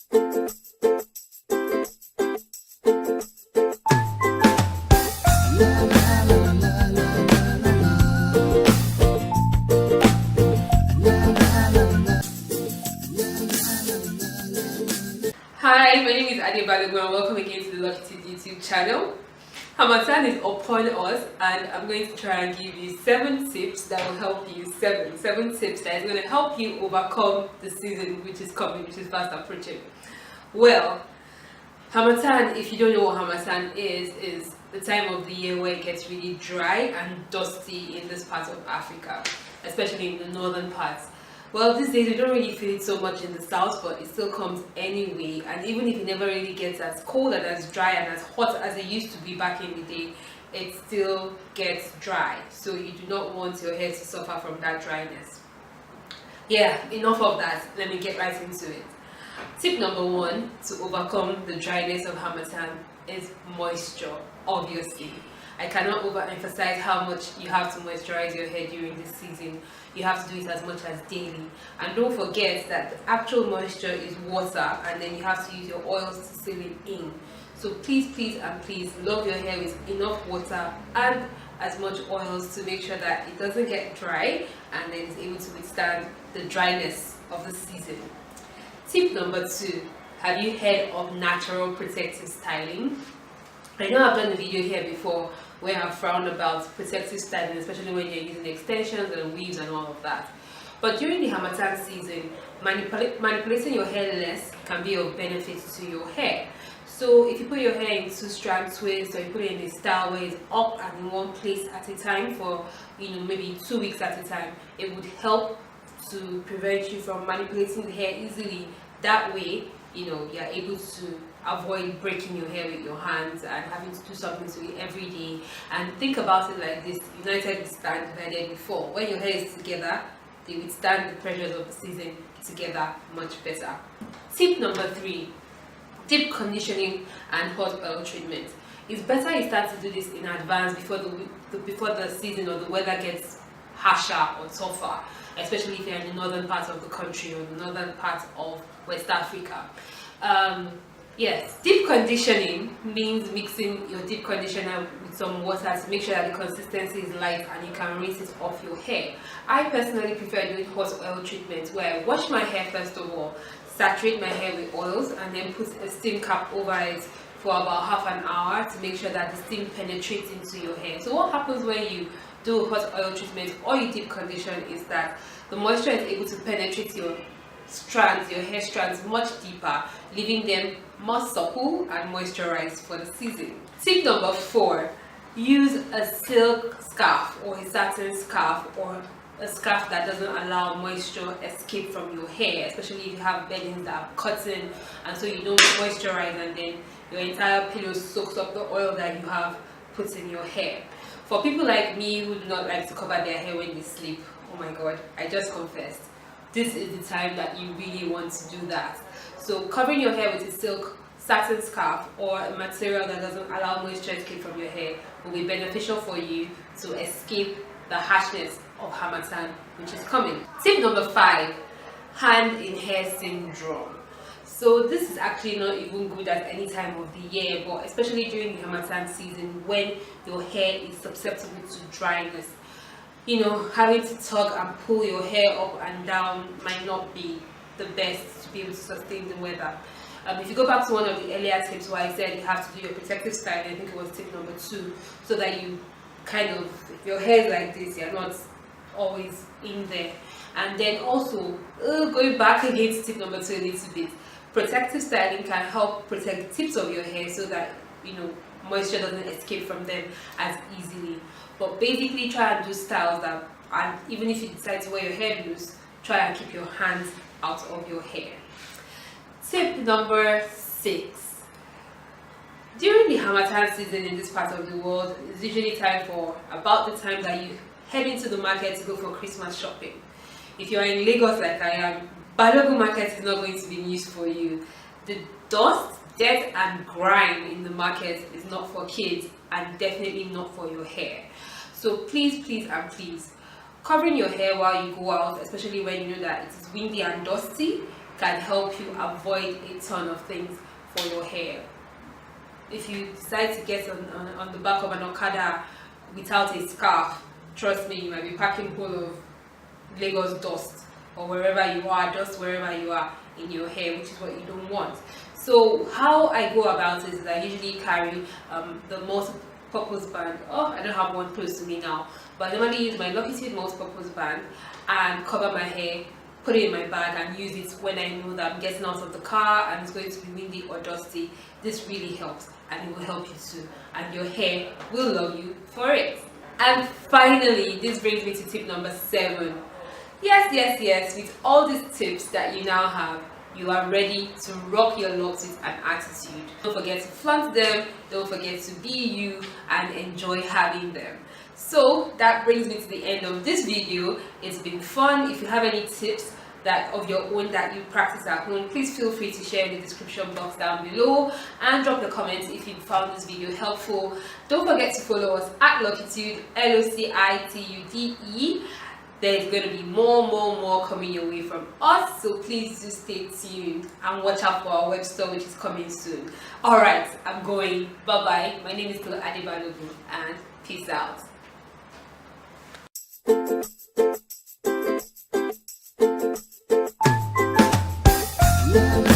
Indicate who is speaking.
Speaker 1: Hi, my name is Ade Balogun and welcome again to the Locs YouTube channel. Harmattan is upon us and I'm going to try and give you 7 tips that will help you, seven tips that is going to help you overcome the season which is coming, which is fast approaching. Well, Harmattan, if you don't know what Harmattan is the time of the year where it gets really dry and dusty in this part of Africa, especially in the northern parts. Well, these days we don't really feel it so much in the south, but it still comes anyway. And even if it never really gets as cold and as dry and as hot as it used to be back in the day, it still gets dry. So you do not want your hair to suffer from that dryness. Yeah, enough of that. Let me get right into it. Tip number 1 to overcome the dryness of Harmattan is moisture, obviously. I cannot overemphasize how much you have to moisturize your hair during this season. You have to do it as much as daily. And don't forget that the actual moisture is water, and then you have to use your oils to seal it in. So please love your hair with enough water and as much oils to make sure that it doesn't get dry and then it's able to withstand the dryness of the season. Tip number 2, have you heard of natural protective styling? I know I've done a video here before where I've frowned about protective styling, especially when you're using extensions and weaves and all of that. But during the Harmattan season, manipulating your hair less can be of benefit to your hair. So if you put your hair in 2-strand twists, or you put it in a style where it's up and in one place at a time for maybe 2 weeks at a time, it would help to prevent you from manipulating the hair easily. That way, you're able to avoid breaking your hair with your hands and having to do something to it every day. And think about it like this: united we stand, divided we fall. When your hair is together, they withstand the pressures of the season together much better. Tip number 3, deep conditioning and hot oil treatment. It's better you start to do this in advance before the season or the weather gets harsher or tougher, especially if you're in the northern part of the country or the northern part of West Africa. Yes, deep conditioning means mixing your deep conditioner with some water to make sure that the consistency is light and you can rinse it off your hair. I personally prefer doing hot oil treatment, where I wash my hair first of all, saturate my hair with oils, and then put a steam cap over it for about half an hour to make sure that the steam penetrates into your hair. So what happens when you do a hot oil treatment or you deep condition is that the moisture is able to penetrate your hair strands much deeper, leaving them more supple and moisturized for the season. Tip number 4, use a silk scarf or a satin scarf, or a scarf that doesn't allow moisture escape from your hair, especially if you have beddings that are cotton and so you don't moisturize and then your entire pillow soaks up the oil that you have put in your hair. For people like me who do not like to cover their hair when they sleep, oh my god, I just confessed, this is the time that you really want to do that. So covering your hair with a silk satin scarf or a material that doesn't allow moisture to escape from your hair will be beneficial for you to escape the harshness of Harmattan which is coming. Tip number 5, hand in hair syndrome. So this is actually not even good at any time of the year, but especially during the Harmattan season when your hair is susceptible to dryness. Having to tug and pull your hair up and down might not be the best to be able to sustain the weather. If you go back to one of the earlier tips where I said you have to do your protective styling, I think it was tip number 2, so that you if your hair is like this, you're not always in there. And then also, going back again to tip number 2 a little bit, protective styling can help protect the tips of your hair so that moisture doesn't escape from them as easily. But basically, try and do styles that, and even if you decide to wear your hair loose, try and keep your hands out of your hair. Tip number 6. During the Harmattan season in this part of the world, it's usually time for about the time that you head into the market to go for Christmas shopping. If you are in Lagos like I am, Balogun market is not going to be news for you. The dust, dirt and grime in the market is not for kids and definitely not for your hair. So please, covering your hair while you go out, especially when you know that it is windy and dusty, can help you avoid a ton of things for your hair. If you decide to get on the back of an Okada without a scarf, trust me, you might be packing full of Lagos dust, or wherever you are, dust wherever you are in your hair, which is what you don't want. So how I go about it is I usually carry the multi-purpose band. Oh, I don't have one close to me now, but I normally use my Locs multi-purpose band and cover my hair, put it in my bag, and use it when I know that I'm getting out of the car and it's going to be windy or dusty. This really helps, and it will help you too, and your hair will love you for it. And finally, this brings me to tip number 7. Yes, with all these tips that you now have, you are ready to rock your locks with an attitude. Don't forget to flaunt them, don't forget to be you, and enjoy having them. So that brings me to the end of this video. It's been fun. If you have any tips that of your own that you practice at home, please feel free to share in the description box down below, and drop the comments if you found this video helpful. Don't forget to follow us at Locitude, LOCITUDE. There's going to be more coming your way from us, so please do stay tuned and watch out for our web store, which is coming soon. Alright, I'm going. Bye bye. My name is Locs and peace out.
Speaker 2: Yeah.